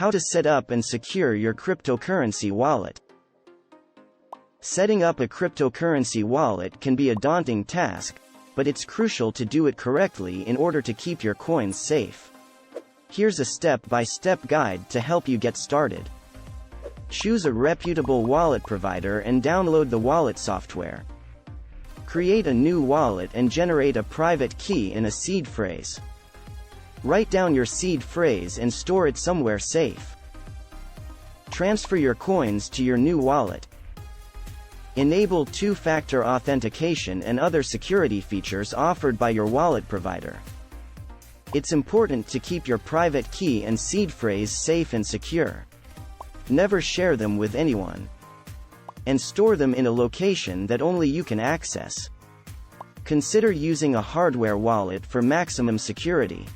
How to set up and secure your cryptocurrency wallet. Setting up a cryptocurrency wallet can be a daunting task, but it's crucial to do it correctly in order to keep your coins safe. Here's a step-by-step guide to help you get started. Choose a reputable wallet provider and download the wallet software. Create a new wallet and generate a private key and a seed phrase. Write down your seed phrase and store it somewhere safe. Transfer your coins to your new wallet. Enable two-factor authentication and other security features offered by your wallet provider. It's important to keep your private key and seed phrase safe and secure. Never share them with anyone. And store them in a location that only you can access. Consider using a hardware wallet for maximum security.